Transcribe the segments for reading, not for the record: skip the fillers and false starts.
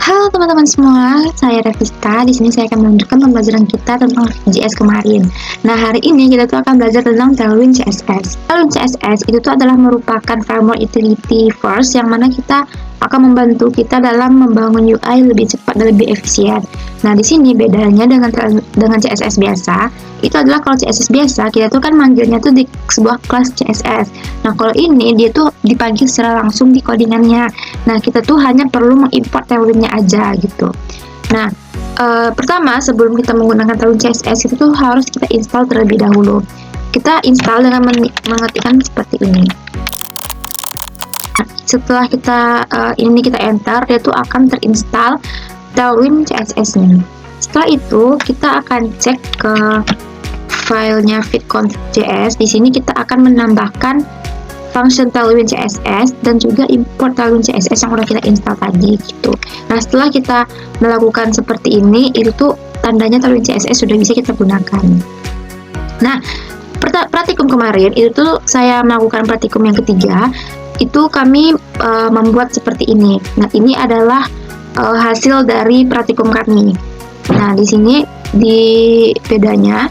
Halo teman-teman semua, saya Revista. Di sini saya akan melanjutkan pembelajaran kita tentang JS kemarin. Nah, hari ini kita tuh akan belajar tentang Tailwind CSS. Tailwind CSS itu tuh adalah merupakan framework utility first yang mana kita akan membantu kita dalam membangun UI lebih cepat dan lebih efisien. Nah, di sini bedanya dengan CSS biasa, itu adalah kalau CSS biasa kita tuh kan manggilnya tuh di sebuah kelas CSS. Nah, kalau ini dia tuh dipanggil secara langsung di codingannya. Nah, kita tuh hanya perlu mengimport Tailwind-nya aja gitu. Nah, pertama sebelum kita menggunakan Tailwind CSS itu tuh harus kita install terlebih dahulu. Kita install dengan mengetikkan seperti ini. Setelah ini kita enter, dia tuh akan terinstall Tailwind CSS-nya. Setelah itu kita akan cek ke filenya feed.conf.js. Di sini kita akan menambahkan function Tailwind CSS dan juga import Tailwind CSS yang udah kita install tadi gitu. Nah, setelah kita melakukan seperti ini, itu tuh tandanya Tailwind CSS sudah bisa kita gunakan. Nah, praktikum kemarin itu tuh saya melakukan praktikum yang ketiga, itu kami membuat seperti ini. Nah, ini adalah hasil dari praktikum kami. Nah, di sini di bedanya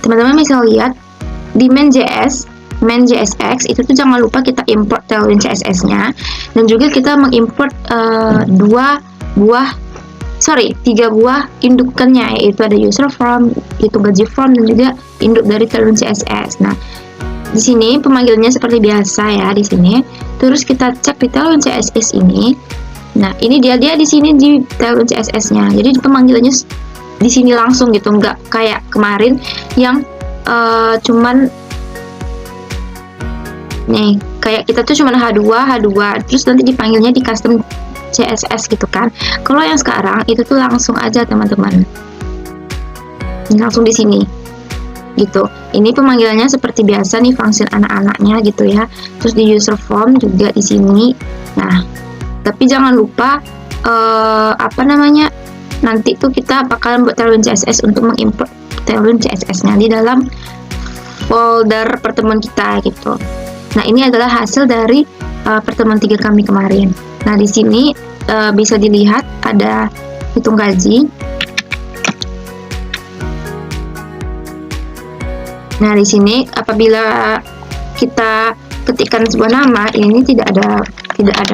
teman-teman bisa lihat di main.jsx itu tuh jangan lupa kita import Tailwind CSS-nya, dan juga kita mengimport 3 buah indukannya, yaitu ada user form, itu gaji form, dan juga induk dari Tailwind CSS. Nah, di sini pemanggilannya seperti biasa ya di sini. Terus kita cek di Tailwind CSS ini. Nah, ini dia di sini di Tailwind CSS-nya. Jadi pemanggilannya di sini langsung gitu, nggak kayak kemarin yang cuman nih kayak kita tuh cuman H2 terus nanti dipanggilnya di custom CSS gitu kan. Kalau yang sekarang itu tuh langsung aja teman-teman. Ini langsung di sini. Gitu. Ini pemanggilannya seperti biasa nih, function anak-anaknya gitu ya. Terus di user form juga di sini. Nah, tapi jangan lupa nanti tuh kita bakalan buat Tailwind CSS untuk mengimport Tailwind CSS-nya di dalam folder pertemuan kita gitu. Nah, ini adalah hasil dari pertemuan 3 kami kemarin. Nah, di sini bisa dilihat ada hitung gaji. Nah, di sini apabila kita ketikkan sebuah nama, ini tidak ada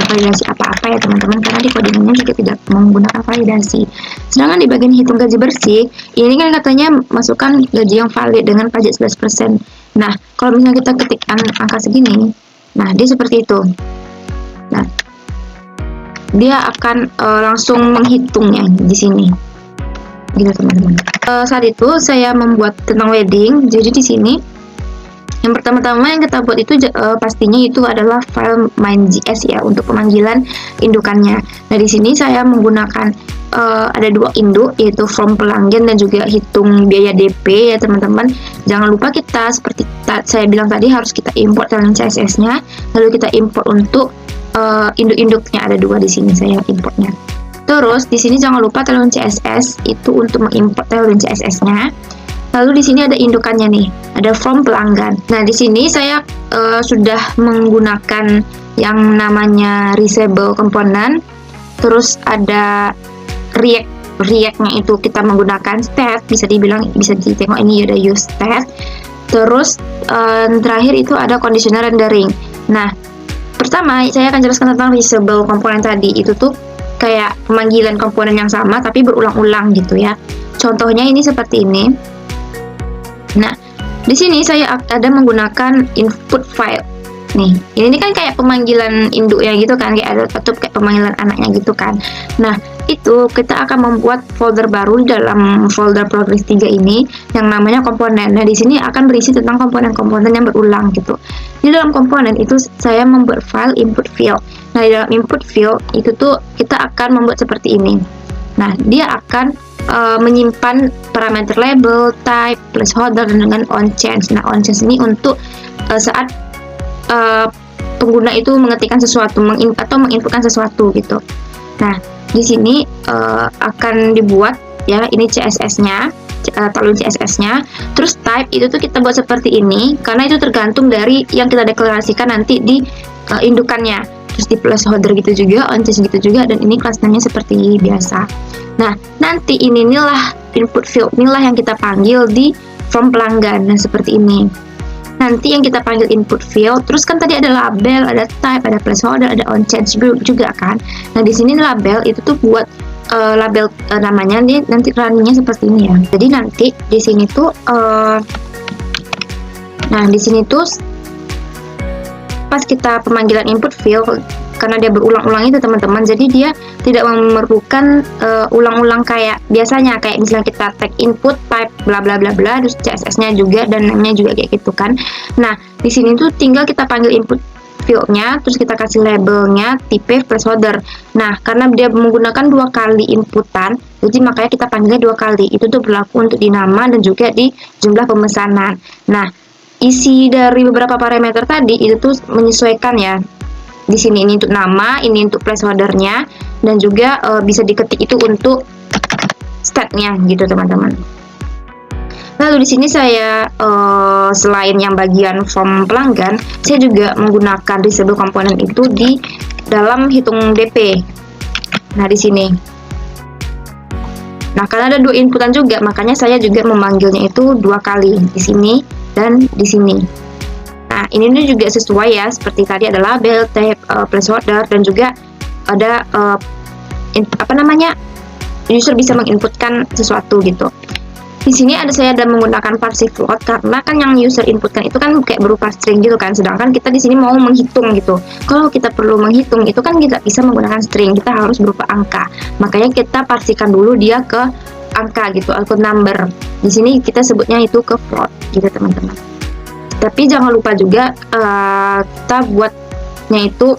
validasi apa-apa ya teman-teman, karena di codingannya juga tidak menggunakan validasi. Sedangkan di bagian hitung gaji bersih, ini kan katanya masukkan gaji yang valid dengan pajak 11%. Nah, kalau misalnya kita ketikkan angka segini, nah dia seperti itu. Nah, dia akan langsung menghitungnya di sini. Gitu teman-teman. Saat itu saya membuat tentang wedding. Jadi di sini yang pertama-tama yang kita buat itu pastinya itu adalah file main.js ya untuk pemanggilan indukannya. Nah, di sini saya menggunakan ada 2 induk, yaitu from pelanggan dan juga hitung biaya DP ya teman-teman. Jangan lupa kita seperti saya bilang tadi harus kita import Tailwind CSS-nya, lalu kita import untuk induk-induknya, ada 2 di sini saya importnya. Terus di sini jangan lupa Tailwind CSS itu untuk mengimport Tailwind CSS-nya. Lalu di sini ada indukannya nih, ada form pelanggan. Nah, di sini saya sudah menggunakan yang namanya reusable component. Terus ada React-nya itu kita menggunakan stat, bisa ditengok ini ada use stat. Terus terakhir itu ada conditional rendering. Nah, pertama saya akan jelaskan tentang reusable component tadi. Itu tuh kayak pemanggilan komponen yang sama tapi berulang-ulang gitu ya. Contohnya ini seperti ini. Nah, di sini saya ada menggunakan input file. Nih, ini kan kayak pemanggilan induknya gitu kan, kayak atau kayak pemanggilan anaknya gitu kan. Nah, itu kita akan membuat folder baru di dalam folder progress 3 ini yang namanya komponen. Nah, di sini akan berisi tentang komponen-komponen yang berulang gitu. Di dalam komponen itu saya membuat file input field. Nah, di dalam input field itu tuh kita akan membuat seperti ini. Nah, dia akan menyimpan parameter label, type, placeholder, dan dengan onChange. Nah, onChange ini untuk saat pengguna itu mengetikkan sesuatu atau menginputkan sesuatu gitu. Nah, di sini akan dibuat ya ini CSS-nya, Tailwind CSS-nya. Terus type itu tuh kita buat seperti ini karena itu tergantung dari yang kita deklarasikan nanti di indukannya. terus di placeholder gitu juga, on change gitu juga, dan ini class name-nya seperti biasa. Nah, nanti inilah input field inilah yang kita panggil di form pelanggan. Nah, seperti ini. Nanti yang kita panggil input field, terus kan tadi ada label, ada type, ada placeholder, ada on change juga kan. Nah, di sini label itu tuh buat label namanya nanti runningnya seperti ini ya. Jadi nanti di sini tuh nah di sini tuh pas kita pemanggilan input field, karena dia berulang-ulang itu teman-teman, jadi dia tidak memerlukan ulang-ulang kayak biasanya, kayak misalnya kita tag input type bla bla bla bla, terus CSS-nya juga dan namanya juga kayak gitu kan. Nah, di sini tuh tinggal kita panggil input field-nya, terus kita kasih labelnya tipe placeholder. Nah, karena dia menggunakan 2 kali inputan, jadi makanya kita panggilnya 2 kali. Itu tuh berlaku untuk di nama dan juga di jumlah pemesanan. Nah, isi dari beberapa parameter tadi itu tuh menyesuaikan ya. Di sini ini untuk nama, ini untuk placeholdernya, dan juga bisa diketik itu untuk statnya gitu teman-teman. Lalu di sini saya selain yang bagian form pelanggan, saya juga menggunakan disable komponen itu di dalam hitung DP. Nah, di sini. Nah, karena ada 2 inputan juga, makanya saya juga memanggilnya itu 2 kali di sini dan di sini. Nah, ini juga sesuai ya, seperti tadi ada label, type, placeholder, dan juga ada user bisa menginputkan sesuatu gitu. Di sini saya ada menggunakan parse float karena kan yang user inputkan itu kan kayak berupa string gitu kan, sedangkan kita di sini mau menghitung gitu. Kalau kita perlu menghitung itu kan kita bisa menggunakan string, kita harus berupa angka. Makanya kita parsikan dulu dia ke angka gitu, atau number. Di sini kita sebutnya itu ke float gitu teman-teman. Tapi jangan lupa juga kita buatnya itu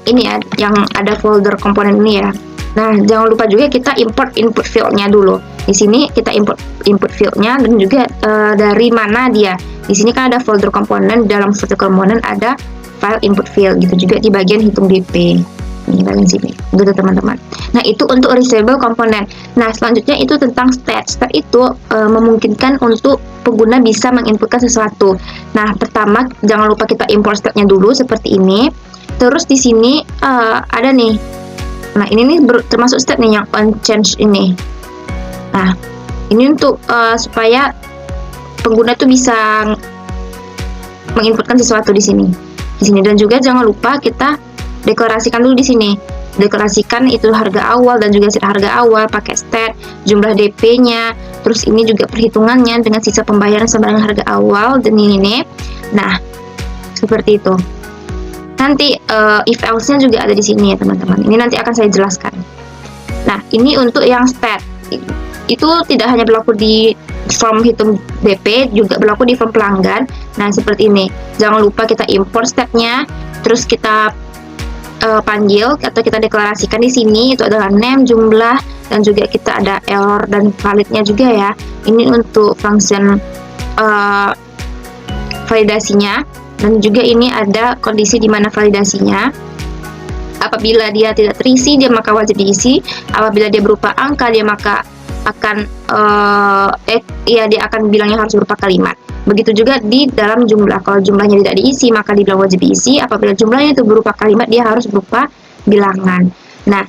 ini ya, yang ada folder komponen ini ya. Nah, jangan lupa juga kita import input field-nya dulu. Di sini kita import input field-nya dan juga dari mana dia. Di sini kan ada folder komponen, dalam folder komponen ada file input field gitu juga di bagian hitung DP. Ini bagian sini. Gitu teman-teman. Nah, itu untuk reusable komponen. Nah, selanjutnya itu tentang stat. Stat itu memungkinkan untuk pengguna bisa menginputkan sesuatu. Nah, pertama jangan lupa kita import statnya dulu seperti ini. Terus di sini ada nih. Nah, ini nih termasuk step nih yang on change ini. Nah, ini untuk supaya pengguna tuh bisa menginputkan sesuatu di sini. Dan juga jangan lupa kita deklarasikan dulu di sini. Deklarasikan itu harga awal dan juga harga awal pakai stat, jumlah DP-nya, terus ini juga perhitungannya dengan sisa pembayaran sama dengan harga awal dan ini. Nah, seperti itu. Nanti if else-nya juga ada di sini ya teman-teman. Ini nanti akan saya jelaskan. Nah, ini untuk yang stat. Itu tidak hanya berlaku di form hitung DP, juga berlaku di form pelanggan. Nah, seperti ini. Jangan lupa kita import statnya, terus kita panggil atau kita deklarasikan di sini. Itu adalah name, jumlah, dan juga kita ada error dan validnya juga ya. Ini untuk function validasinya. Dan juga ini ada kondisi di mana validasinya. Apabila dia tidak terisi, dia maka wajib diisi. Apabila dia berupa angka, dia maka akan dia akan bilangnya harus berupa kalimat. Begitu juga di dalam jumlah. Kalau jumlahnya tidak diisi, maka dibilang wajib diisi. Apabila jumlahnya itu berupa kalimat, dia harus berupa bilangan. Nah,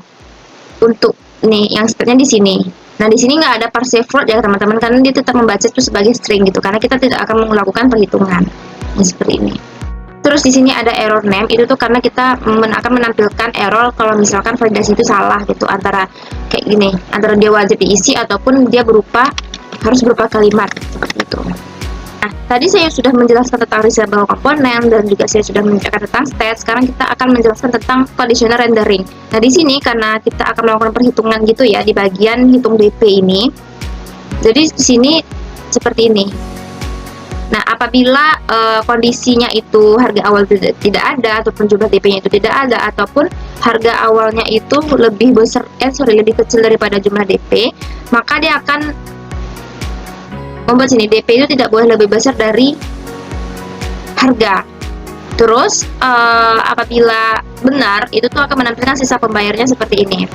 untuk nih yang statnya di sini. Nah, di sini nggak ada parse float ya teman-teman, karena dia tetap membaca itu sebagai string gitu. Karena kita tidak akan melakukan perhitungan. Seperti ini. Terus di sini ada error name, itu tuh karena kita akan menampilkan error kalau misalkan validasi itu salah gitu, antara kayak gini, antara dia wajib diisi ataupun dia harus berupa kalimat seperti itu. Nah, tadi saya sudah menjelaskan tentang reusable komponen dan juga saya sudah menjelaskan tentang stat. Sekarang kita akan menjelaskan tentang conditional rendering. Nah, di sini karena kita akan melakukan perhitungan gitu ya di bagian hitung DP ini. Jadi di sini seperti ini. Nah, apabila kondisinya itu harga awal tidak ada, ataupun jumlah DP-nya itu tidak ada, ataupun harga awalnya itu lebih kecil daripada jumlah DP, maka dia akan membuat sini DP itu tidak boleh lebih besar dari harga. Terus apabila benar, itu tuh akan menampilkan sisa pembayarnya seperti ini.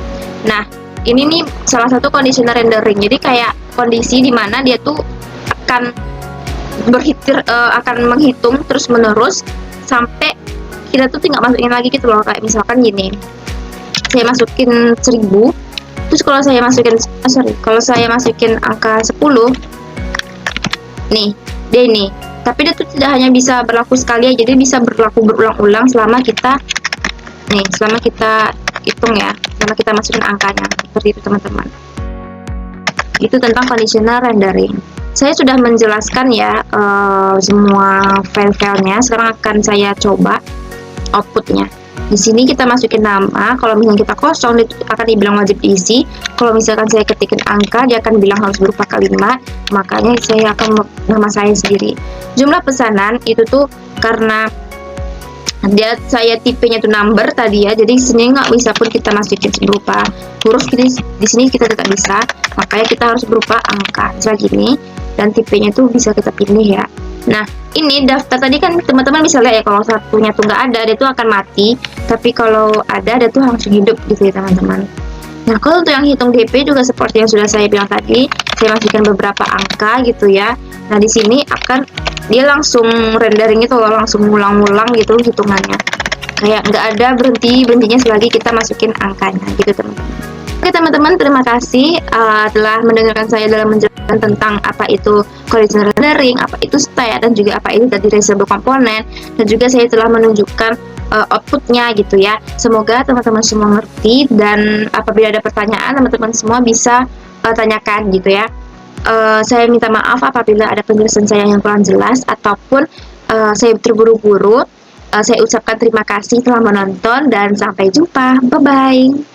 Nah, ini nih salah satu conditional rendering. Jadi kayak kondisi di mana dia tuh akan menghitung terus menerus sampai kita tuh tinggal masukin lagi gitu loh. Kayak misalkan gini, saya masukin 1000, terus kalau saya masukin kalau saya masukin angka 10 nih, dia ini, tapi dia tuh tidak hanya bisa berlaku sekali aja, dia bisa berlaku berulang-ulang selama kita hitung ya, selama kita masukin angkanya. Seperti itu teman-teman. Itu tentang conditional rendering. Saya sudah menjelaskan ya semua file-filenya. Sekarang akan saya coba outputnya. Di sini kita masukin nama. Kalau misalnya kita kosong, itu akan dibilang wajib diisi. Kalau misalkan saya ketikin angka, dia akan bilang harus berupa kalimat. Makanya saya akan nama saya sendiri. Jumlah pesanan itu tuh karena saya tipenya tuh number tadi ya, jadi sini nggak bisa pun kita masukin berupa huruf. Di sini kita tidak bisa, makanya kita harus berupa angka misalnya gini, dan tipenya tuh bisa kita pilih ya. Nah, ini daftar tadi kan teman-teman bisa lihat ya, kalau satunya tuh nggak ada, dia tuh akan mati, tapi kalau ada, dia tuh langsung hidup gitu ya teman-teman. Nah, kalau untuk yang hitung DP juga seperti yang sudah saya bilang tadi, saya masukkan beberapa angka gitu ya. Nah, di sini dia langsung rendering itu loh, langsung ngulang-ngulang gitu hitungannya. Kayak nggak ada berhentinya selagi kita masukin angkanya gitu teman-teman. Oke teman-teman, terima kasih telah mendengarkan saya dalam menjelaskan tentang apa itu conditional rendering, apa itu state, dan juga apa itu tadi reusable komponen, dan juga saya telah menunjukkan outputnya gitu ya. Semoga teman-teman semua ngerti, dan apabila ada pertanyaan teman-teman semua bisa tanyakan gitu ya. Saya minta maaf apabila ada penjelasan saya yang kurang jelas ataupun saya terburu-buru. Saya ucapkan terima kasih telah menonton dan sampai jumpa. Bye bye.